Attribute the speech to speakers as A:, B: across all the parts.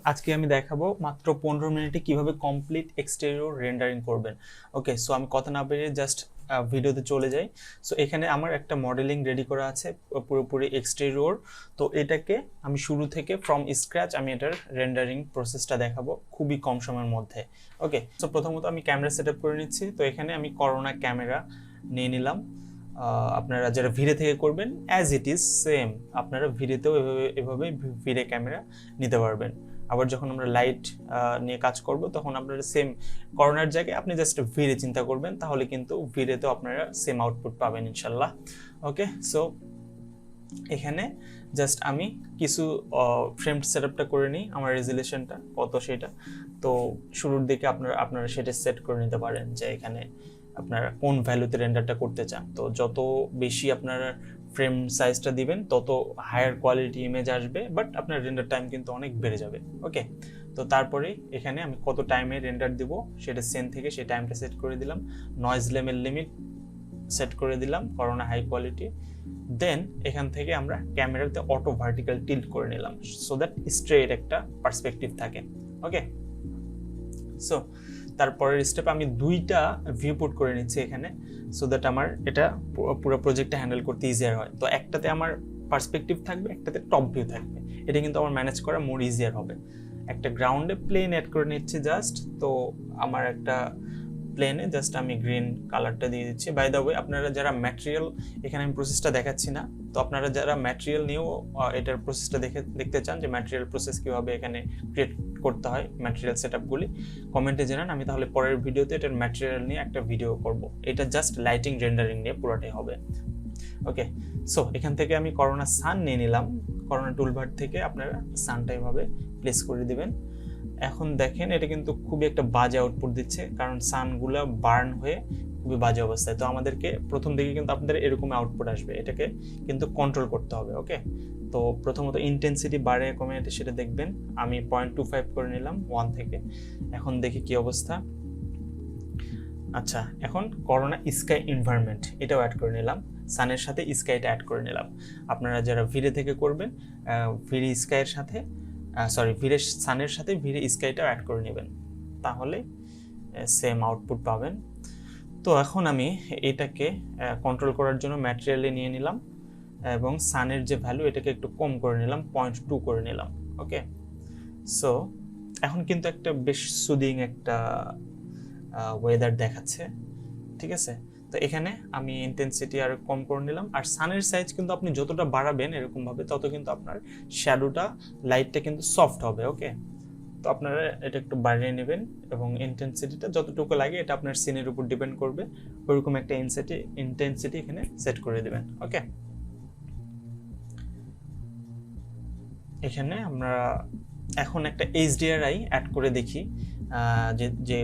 A: আজকে আমি দেখাবো মাত্র 15 মিনিটে কিভাবে কমপ্লিট এক্সটেরিয়র রেন্ডারিং করবেন। ওকে, সো আমি কথা না বেরিয়ে জাস্ট ভিডিওতে চলে যাই। সো এখানে আমার একটা মডেলিং রেডি করা আছে পুরোপুরি এক্সটেরিয়র। তো এটাকে আমি শুরু থেকে ফ্রম স্ক্র্যাচ আমি এটার রেন্ডারিং প্রসেসটা দেখাবো খুবই কম সময়ের মধ্যে। ওকে, সো প্রথমত আমি ক্যামেরা সেট আপ করে নিচ্ছি। তো এখানে আমি করোনা ক্যামেরা নিয়ে নিলাম। আপনারা যারা ভিড়ে থেকে করবেন অ্যাজ ইট ইজ সেম আপনারা ভিড়েতেও এভাবে ভিড়ে ক্যামেরা নিতে পারবেন। আবার যখন আমরা লাইট নিয়ে কাজ করব তখন আপনারা সেম করোনার জায়গায় আপনি জাস্ট ভিড়ে চিন্তা করবেন, তাহলে কিন্তু ভিড়েতেও আপনারা সেম আউটপুট পাবেন ইনশাল্লাহ। ওকে, সো এখানে জাস্ট আমি কিছু ফ্রেম সেটআপটা করে নিই, আমার রেজুলেশনটা কত সেটা। তো শুরুর দিকে আপনারা সেটা সেট করে নিতে পারেন যে এখানে আপনারা কোন ভ্যালুতে রেন্ডারটা করতে চান। তো যত বেশি আপনারা ফ্রেম সাইজটা দিবেন তত হায়ার কোয়ালিটি ইমেজ আসবে, বাট আপনার রেন্ডার টাইম কিন্তু অনেক বেড়ে যাবে। ওকে, তো তারপরে এখানে আমি কত টাইমে রেন্ডার দিব সেটা সেন থেকে সেই টাইমটা সেট করে দিলাম। নয়েজ লেভেল লিমিট সেট করে দিলাম করোনা হাই কোয়ালিটি। দেন এখান থেকে আমরা ক্যামেরাতে অটো ভার্টিক্যাল টিল্ট করে নিলাম সো দ্যাট স্ট্রেট একটা পার্সপেক্টিভ থাকে। ওকে, সো তারপরের স্টেপ আমি দুইটা ভিউ পোর্ট করে নিচ্ছি এখানে সো দ্যাট আমার এটা পুরো প্রজেক্টটা হ্যান্ডেল করতে ইজিয়ার হয়। তো একটাতে আমার পার্সপেক্টিভ থাকবে, একটাতে টপ ভিউ থাকবে। এটা কিন্তু আমার ম্যানেজ করা মোর ইজিয়ার হবে। একটা গ্রাউন্ডে প্লেন অ্যাড করে নিচ্ছি জাস্ট। তো আমার একটা প্লেনে জাস্ট আমি গ্রিন কালারটা দিয়ে দিচ্ছি। বাই দ্য ওয়ে, আপনারা যারা ম্যাটেরিয়াল, এখানে আমি প্রসেসটা দেখাচ্ছি না, তো আপনারা যারা ম্যাটেরিয়াল নিয়েও এটার প্রসেসটা দেখতে চান যে ম্যাটেরিয়াল প্রসেস কীভাবে এখানে ক্রিয়েট করতে হয় ম্যাটেরিয়াল সেটআপগুলি, কমেন্টে জানান। আমি তাহলে পরের ভিডিওতে এটার ম্যাটেরিয়াল নিয়ে একটা ভিডিও করব। এটা জাস্ট লাইটিং রেন্ডারিং নিয়ে পুরোটাই হবে। ওকে, সো এখান থেকে আমি করোনা সান নিয়ে নিলাম। করোনা টুলবার থেকে আপনারা সানটা এভাবে প্লেস করে দিবেন। এখন দেখেন এটা কিন্তু খুবই একটা বাজে আউটপুট দিচ্ছে, কারণ সানগুলো বার্ন হয়ে খুবই বাজে অবস্থায়। তো আমাদেরকে প্রথম দিকে কিন্তু আপনাদের এরকম আউটপুট আসবে, এটাকে কিন্তু কন্ট্রোল করতে হবে। ওকে, তো প্রথমত ইন্টেন্সিটি বাড়ে কমে সেটা দেখবেন। আমি 0.25 করে নিলাম 1 থেকে। এখন দেখি কি অবস্থা। আচ্ছা, এখন করোনা স্কাই এনভায়রনমেন্ট এটাও অ্যাড করে নিলাম, সানের সাথে স্কাইটা অ্যাড করে নিলাম। আপনারা যারা ভিড়ে থেকে করবেন ভিড়ে স্কাইয়ের সাথে ভিড়ে সানের সাথে ভিড়ে স্কাইটাও অ্যাড করে নেবেন, তাহলে সেম আউটপুট পাবেন। তো এখন আমি এটাকে কন্ট্রোল করার জন্য ম্যাটেরিয়ালে নিয়ে নিলাম এবং সানের যে ভ্যালু এটাকে একটু কম করে নিলাম, 0.2 করে নিলাম। ওকে, সো এখন কিন্তু একটা বেশ সুদিং একটা ওয়েদার দেখাচ্ছে, ঠিক আছে। তো এখানে আমি ইন্টেন্সিটি আর কম করে নিলাম। আর সানের সাইজ কিন্তু আপনি যতটা বাড়াবেন এরকমভাবে তত কিন্তু আপনার শ্যাডোটা লাইটটা কিন্তু সফট হবে। ওকে, তো আপনারা এটা একটু বাড়িয়ে নেবেন এবং ইন্টেন্সিটিটা যতটুকু লাগে এটা আপনার সিনের উপর ডিপেন্ড করবে, ওইরকম একটা ইন্টেন্সিটি এখানে সেট করে দেবেন। ওকে, এখানে আমরা এখন একটা HDRI অ্যাড করে দেখি যে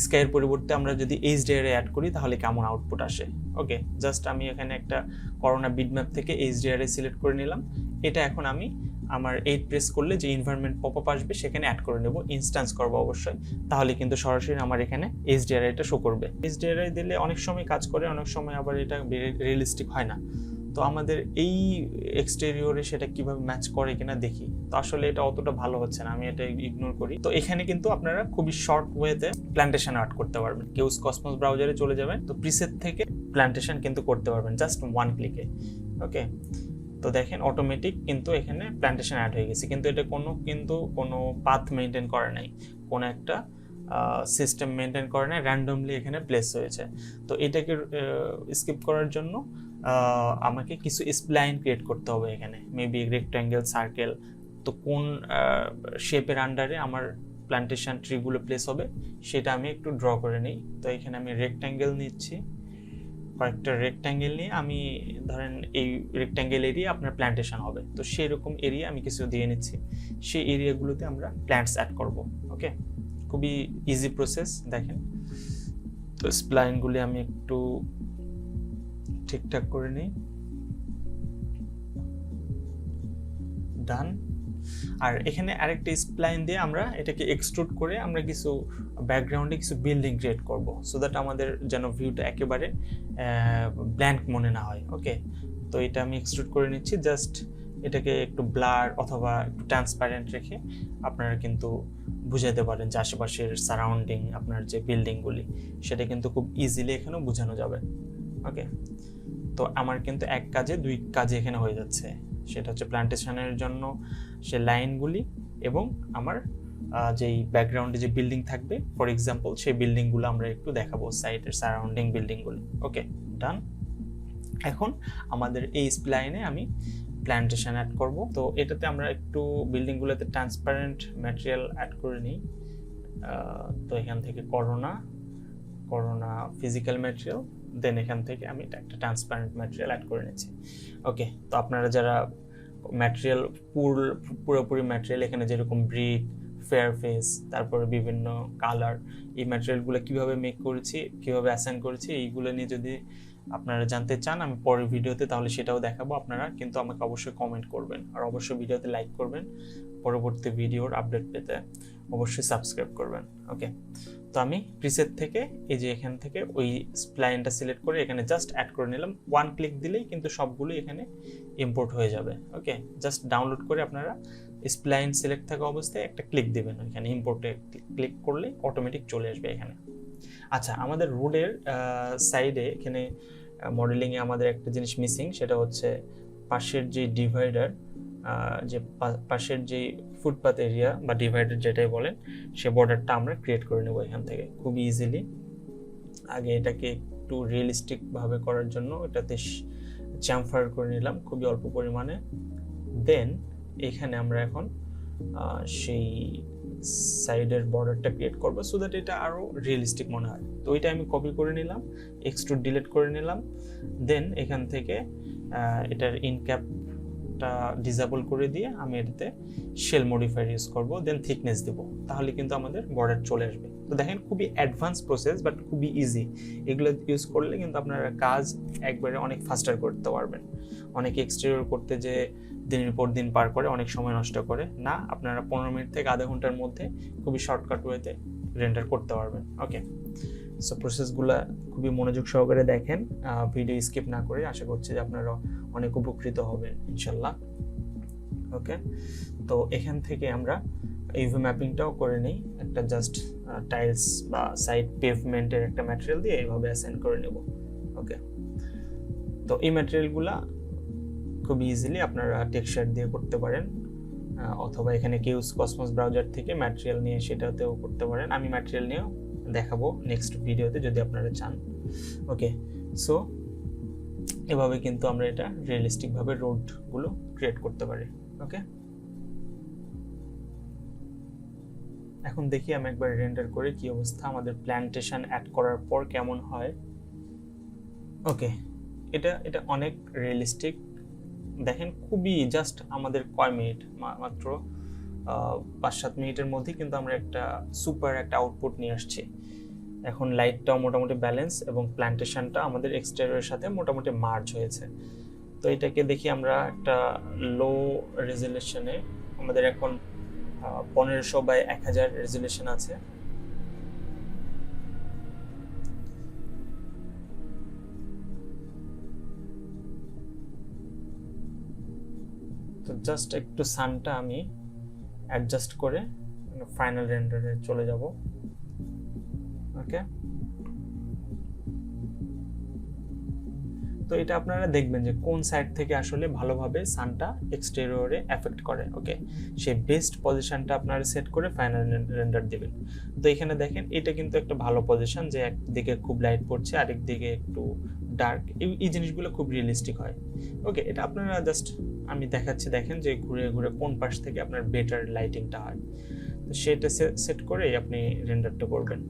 A: স্কাইয়ের পরিবর্তে আমরা যদি HDRI অ্যাড করি তাহলে কেমন আউটপুট আসে। ওকে, জাস্ট আমি এখানে একটা করোনা বিটম্যাপ থেকে HDRI সিলেক্ট করে নিলাম। এটা এখন আমি আমার 8 প্রেস করলে যে এনভায়রনমেন্ট পপআপ আসবে সেখানে অ্যাড করে নেব, ইনস্ট্যান্স করব অবশ্যই, তাহলে কিন্তু সরাসরি আমার এখানে HDRIটা শো করবে। HDRI দিলে অনেক সময় কাজ করে, অনেক সময় আবার এটা রিয়েলিস্টিক হয় না। তো আমাদের এই এক্সটেরিয়রে সেটা কিভাবে ম্যাচ করে কিনা দেখি। তো আসলে এটা অতটা ভালো হচ্ছে না, আমি এটা ইগনোর করি। তো এখানে কিন্তু আপনারা খুবই শর্ট ওয়েতে প্ল্যান্টেশন আর্ট করতে পারবেন। কেউ কসমস ব্রাউজারে চলে যাবেন, তো প্রিসেট থেকে প্ল্যান্টেশন কিন্তু করতে পারবেন জাস্ট 1 ক্লিকে। ওকে, তো দেখেন অটোমেটিক কিন্তু এখানে প্ল্যান্টেশন অ্যাড হয়ে গেছে, কিন্তু এটা কোনো পাথ মেনটেন করে নাই, কোনো একটা সিস্টেম মেনটেন করে নাই, র্যান্ডমলি এখানে প্লেস হয়েছে। তো এটাকে স্কিপ করার জন্য আমাকে কিছু স্প্লাইন ক্রিয়েট করতে হবে এখানে, মেবি রেক্ট্যাঙ্গেল, সার্কেল। তো কোন শেপের আন্ডারে আমার প্ল্যান্টেশন ট্রিগুলো প্লেস হবে সেটা আমি একটু ড্র করে নিই। তো এখানে আমি রেক্ট্যাঙ্গেল নিচ্ছি, কয়েকটা রেক্ট্যাঙ্গেল নিয়ে আমি ধরেন এই রেক্ট্যাঙ্গেল এরিয়া আপনার প্ল্যান্টেশন হবে, তো সেই রকম এরিয়া আমি কিছু দিয়ে নিচ্ছি। সেই এরিয়াগুলোতে আমরা প্ল্যান্টস অ্যাড করব। ওকে, খুবই ইজি প্রসেস দেখেন। তো স্প্লাইনগুলি আমি একটু ঠিকঠাক করে নিই, ডান। আর এখানে আরেকটা স্প্লাইন দিয়ে আমরা এটাকে এক্সট্রুড করে আমরা কিছু ব্যাকগ্রাউন্ডে কিছু বিল্ডিং ক্রিয়েট করব সো দ্যাট আমাদের যেন ভিউটা একেবারে ব্ল্যাঙ্ক মনে না হয়। ওকে, তো এটা আমি এক্সট্রুড করে নিচ্ছি জাস্ট এটাকে একটু ব্লার অথবা একটু ট্রান্সপারেন্ট রেখে আপনারা কিন্তু বুঝাতে পারেন যে আশেপাশের সারাউন্ডিং আপনার যে বিল্ডিংগুলি সেটা কিন্তু খুব ইজিলি এখানেও বোঝানো যাবে। ওকে, তো আমার কিন্তু এক কাজে দুই কাজে এখানে হয়ে যাচ্ছে, সেটা হচ্ছে প্ল্যান্টেশনের জন্য সে লাইনগুলি এবং আমার যেই ব্যাকগ্রাউন্ডে যে বিল্ডিং থাকবে ফর এক্সাম্পল সেই বিল্ডিংগুলো আমরা একটু দেখাবো, সাইটের সারাউন্ডিং বিল্ডিংগুলি। ওকে, ডান। এখন আমাদের এই স্প্লাইনে আমি প্ল্যান্টেশন অ্যাড করব। তো এটাতে আমরা একটু বিল্ডিংগুলোতে ট্রান্সপারেন্ট ম্যাটেরিয়াল অ্যাড করে নিই। তো এখান থেকে করোনা ফিজিক্যাল ম্যাটেরিয়াল, দেন এখান থেকে আমি একটা ট্রান্সপারেন্ট ম্যাটেরিয়াল অ্যাড করে নিচ্ছি। ওকে, তো আপনারা যারা ম্যাটেরিয়াল পুরোপুরি ম্যাটেরিয়াল এখানে যেরকম ব্রিক, ফেয়ার ফেস, তারপরে বিভিন্ন কালার, এই ম্যাটেরিয়ালগুলো কীভাবে মেক করেছি, কীভাবে অ্যাসাইন করেছি, এইগুলো নিয়ে যদি আপনারা জানতে চান আমি পরের ভিডিওতে তাহলে সেটাও দেখাবো। আপনারা কিন্তু আমাকে অবশ্যই কমেন্ট করবেন আর অবশ্যই ভিডিওতে লাইক করবেন। পরবর্তী ভিডিওর আপডেট পেতে অবশ্যই সাবস্ক্রাইব করবেন। ওকে, তো আমি প্রিসেট থেকে এই যে এখান থেকে ওই স্প্লাইনটা সিলেক্ট করে এখানে জাস্ট অ্যাড করে নিলাম। ওয়ান ক্লিক দিলেই কিন্তু সবগুলো এখানে ইম্পোর্ট হয়ে যাবে। ওকে, জাস্ট ডাউনলোড করে আপনারা স্প্লাইন সিলেক্ট থাকা অবস্থায় একটা ক্লিক দিবেন, এখানে ইম্পোর্টে ক্লিক করলে অটোমেটিক চলে আসবে এখানে। আচ্ছা, আমাদের রোডের সাইডে এখানে মডেলিংয়ে আমাদের একটা জিনিস মিসিং, সেটা হচ্ছে পাশের যে ডিভাইডার, যে পাশের যে ফুটপাথ এরিয়া বা ডিভাইডার যেটাই বলেন, সে বর্ডারটা আমরা ক্রিয়েট করে নেব এখান থেকে খুব ইজিলি। আগে এটাকে একটু রিয়েলিস্টিকভাবে করার জন্য এটাতে চ্যামফার করে নিলাম খুবই অল্প পরিমাণে। দেন এখানে আমরা এখন সেই সাইডের বর্ডারটা ক্রিয়েট করবো সো দ্যাট এটা আরও রিয়েলিস্টিক মনে হয়। তো ওইটা আমি কপি করে নিলাম, এক্সট্রুড ডিলিট করে নিলাম। দেন এখান থেকে এটার ইনক্যাপটা ডিসেবল করে দিয়ে আমি এটাতে শেল মডিফায়ার ইউজ করব, দেন থিকনেস দেব, তাহলে কিন্তু আমাদের বর্ডার চলে আসবে। তো দেখেন খুবই অ্যাডভান্স প্রসেস বাট খুবই ইজি। এগুলো ইউজ করলে কিন্তু আপনারা কাজ একবারে অনেক ফাস্টার করতে পারবেন। অনেক এক্সটেরিয়র করতে যে দিনের পর দিন পার করে অনেক সময় নষ্ট করে না, আপনারা 15 মিনিট থেকে আধা ঘন্টার মধ্যে খুবই শর্টকাট ওয়েতে রেন্ডার করতে পারবেন। ওকে, সো প্রসেসগুলো খুবই মনোযোগ সহকারে দেখেন, ভিডিও স্কিপ না করে। আশা করছি যে আপনারা অনেক উপকৃত হবেন ইনশাল্লাহ। ওকে, তো এখান থেকে আমরা ইউভি ম্যাপিংটাও করে নিই, একটা জাস্ট টাইলস বা সাইড পেভমেন্টের একটা ম্যাটেরিয়াল দিয়ে এইভাবে অ্যাসাইন করে নেব। ওকে, তো এই ম্যাটেরিয়ালগুলা খুব ইজিলি আপনারা টেক্সচার দিয়ে করতে পারেন, অথবা এখানে কিউস কসমস ব্রাউজার থেকে ম্যাটেরিয়াল নিয়ে সেটাতেও করতে পারেন। আমি ম্যাটেরিয়াল নিয়েও দেখাবো নেক্সট ভিডিওতে যদি আপনারা চান। ওকে, সো এভাবে কিন্তু আমরা এটা রিয়েলিস্টিকভাবে রোডগুলো ক্রিয়েট করতে পারি। ওকে, এখন দেখি আমি একবার রেন্ডার করে কি অবস্থা, আমাদের প্ল্যান্টেশন অ্যাড করার পর কেমন হয়। ওকে, এটা অনেক রিয়েলিস্টিক। দেখেন খুবই জাস্ট আমাদের কয় মিনিট, মাত্র 5-7 মিনিটের মধ্যে কিন্তু আমরা একটা সুপার একটা আউটপুট নিয়ে আসছি। এখন লাইটটাও মোটামুটি ব্যালেন্স এবং প্ল্যান্টেশনটা আমাদের এক্সটেরিয়রের সাথে মোটামুটি মার্জ হয়েছে। তো এটাকে দেখি আমরা একটা লো রেজুলেশনে, আমাদের এখন 1500x1000 রেজুলেশন আছে। তো জাস্ট একটু সানটা আমি অ্যাডজাস্ট করে ফাইনাল রেন্ডারে চলে যাব। ওকে, তো এটা আপনারা দেখবেন যে কোন সাইড থেকে আসলে ভালোভাবে সানটা এক্সটেরিয়রে এফেক্ট করে। ওকে, সেই বেস্ট পজিশনটা আপনারা সেট করে ফাইনাল রেন্ডার দিবেন। তো এখানে দেখেন এটা কিন্তু একটা ভালো পজিশন, যে একদিকে খুব লাইট পড়ছে আরেক দিকে একটু ডার্ক, এই জিনিসগুলো খুব রিয়েলিস্টিক হয়। ওকে, এটা আপনারা জাস্ট আমি দেখাচ্ছি, দেখেন যে ঘুরে ঘুরে কোন পাশ থেকে আপনার বেটার লাইটিংটা হয়। তো সেটা সেট করেই আপনি রেন্ডারটা করবেন।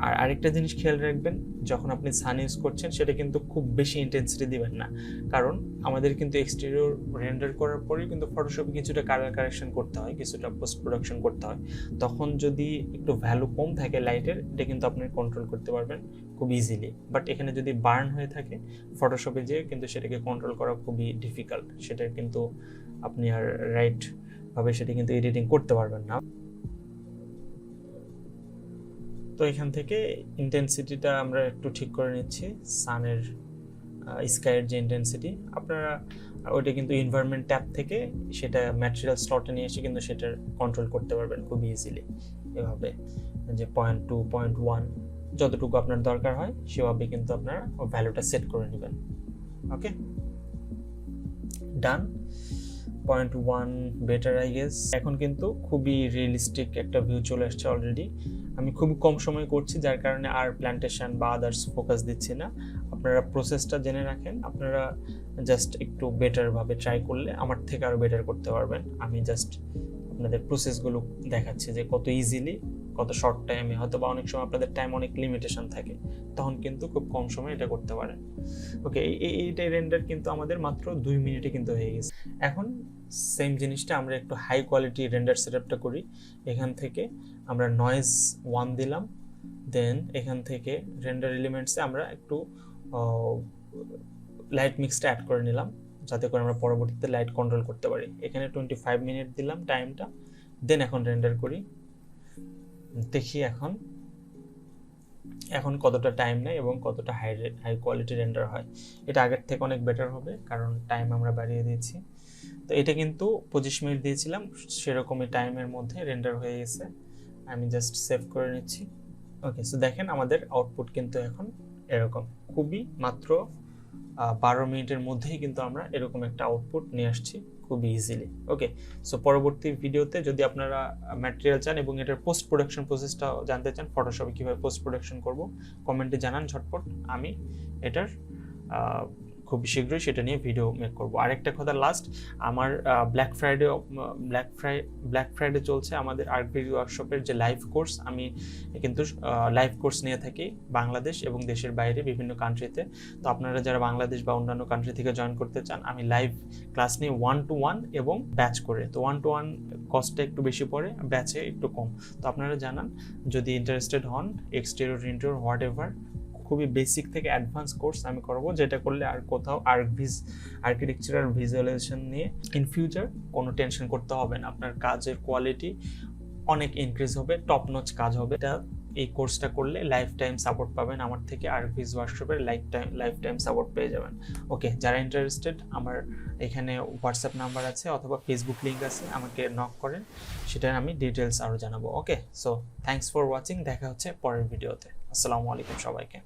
A: আর আরেকটা জিনিস খেয়াল রাখবেন, যখন আপনি সান ইউজ করছেন সেটা কিন্তু খুব বেশি ইন্টেন্সিটি দিবেন না, কারণ আমাদের কিন্তু এক্সটেরিয়র রেন্ডার করার পরেই কিন্তু ফটোশপে কিছুটা কালার কারেকশন করতে হয়, কিছুটা পোস্ট প্রোডাকশন করতে হয়। তখন যদি একটু ভ্যালু কম থাকে লাইটের, এটা কিন্তু আপনি কন্ট্রোল করতে পারবেন খুব ইজিলি। বাট এখানে যদি বার্ন হয়ে থাকে ফটোশপে যেয়ে কিন্তু সেটাকে কন্ট্রোল করা খুবই ডিফিকাল্ট, সেটা কিন্তু আপনি আর রাইট ভাবে সেটা কিন্তু এডিটিং করতে পারবেন না। তো এখান থেকে ইন্টেন্সিটিটা আমরা একটু ঠিক করে নিচ্ছি সানের স্কাইয়ের যে ইন্টেন্সিটি, আপনারা ওইটা কিন্তু এনভায়রনমেন্ট ট্যাব থেকে সেটা ম্যাটেরিয়াল স্লটে নিয়ে এসে কিন্তু সেটার কন্ট্রোল করতে পারবেন খুব ইজিলি। এভাবে যে 0.2 0.1 যতটুকু আপনার দরকার হয় সেভাবে কিন্তু আপনারা ভ্যালুটা সেট করে নেবেন। ওকে, ডান। 0.1 বেটার আই গেস। এখন কিন্তু খুবই রিয়েলিস্টিক একটা ভিউ চলে আসছে অলরেডি। আমি খুব কম সময় করছি যার কারণে আর প্ল্যান্টেশন বা আদার্স ফোকাস দিচ্ছি না। আপনারা প্রসেসটা জেনে রাখেন, আপনারা জাস্ট একটু বেটারভাবে ট্রাই করলে আমার থেকে আরও বেটার করতে পারবেন। আমি জাস্ট আপনাদের প্রসেসগুলো দেখাচ্ছি যে কত ইজিলি, কত শর্ট টাইমে, হয়তো বা অনেক সময় আপনাদের টাইম অনেক লিমিটেশন থাকে, তখন কিন্তু খুব কম সময় এটা করতে পারেন। ওকে, এইটাই রেন্ডার কিন্তু আমাদের মাত্র 2 মিনিটে কিন্তু হয়ে গেছে। এখন সেম জিনিসটা আমরা একটু হাই কোয়ালিটি রেন্ডার সেটআপটা করি। এখান থেকে আমরা নয়েজ 1 দিলাম, দেন এখান থেকে রেন্ডার এলিমেন্টসে আমরা একটু লাইট মিক্সটা অ্যাড করে নিলাম, যাতে করে আমরা পরবর্তীতে লাইট কন্ট্রোল করতে পারি। এখানে 25 মিনিট দিলাম টাইমটা, দেন এখন রেন্ডার করি, দেখি এখন কতটা টাইম নেয় এবং কতটা হাই কোয়ালিটি রেন্ডার হয়। এটা আগের থেকে অনেক বেটার হবে কারণ টাইম আমরা বাড়িয়ে দিয়েছি। তো এটা কিন্তু 25 মিনিট দিয়েছিলাম, সেরকমই টাইমের মধ্যে রেন্ডার হয়ে গেছে। আমি জাস্ট সেভ করে নিচ্ছি। ওকে, সো দেখেন আমাদের আউটপুট কিন্তু এখন এরকম, খুবই মাত্র 12 মিনিটের মধ্যেই কিন্তু আমরা এরকম একটা আউটপুট নিয়ে আসছি খুবই ইজিলি। ওকে, সো পরবর্তী ভিডিওতে যদি আপনারা ম্যাটেরিয়াল চান এবং এটার পোস্ট প্রোডাকশন প্রসেসটা জানতে চান, ফটোশপে কীভাবে পোস্ট প্রোডাকশন করব, কমেন্টে জানান ঝটপট। আমি এটার খুব শীঘ্রই সেটা নিয়ে ভিডিও মেক করব। আরেকটা কথা লাস্ট, আমার ব্ল্যাক ফ্রাইডে চলছে আমাদের আর্টভিজ ওয়ার্কশপের যে লাইভ কোর্স। আমি কিন্তু লাইভ কোর্স নিয়ে থাকি বাংলাদেশ এবং দেশের বাইরে বিভিন্ন কান্ট্রিতে। তো আপনারা যারা বাংলাদেশ বা অন্যান্য কান্ট্রি থেকে জয়েন করতে চান, আমি লাইভ ক্লাস নিই 1-to-1 এবং ব্যাচ করে। তো 1-to-1 কস্টটা একটু বেশি পড়ে, ব্যাচে একটু কম। তো আপনারা জানান যদি ইন্টারেস্টেড হন, এক্সটেরিয়র ইন্টেরিয়র হোয়াট এভার, খুবই বেসিক থেকে অ্যাডভান্স কোর্স আমি করব, যেটা করলে আর কোথাও আর্কিটেকচারাল ভিজুয়ালাইজেশন নিয়ে ইন ফিউচার কোনো টেনশন করতে হবে না। আপনার কাজের কোয়ালিটি অনেক ইনক্রিজ হবে, টপ নচ কাজ হবে। এটা এই কোর্সটা করলে লাইফ টাইম সাপোর্ট পাবেন আমার থেকে, আর্কিটেকচার ওয়ার্কশপের লাইফ টাইম সাপোর্ট পেয়ে যাবেন। ওকে, যারা ইন্টারেস্টেড আমার এখানে হোয়াটসঅ্যাপ নাম্বার আছে অথবা ফেসবুক লিঙ্ক আছে, আমাকে নক করেন, সেটা আমি ডিটেলস আরও জানাবো। ওকে, সো থ্যাঙ্কস ফর ওয়াচিং, দেখা হচ্ছে পরের ভিডিওতে। আসসালামু আলাইকুম সবাইকে।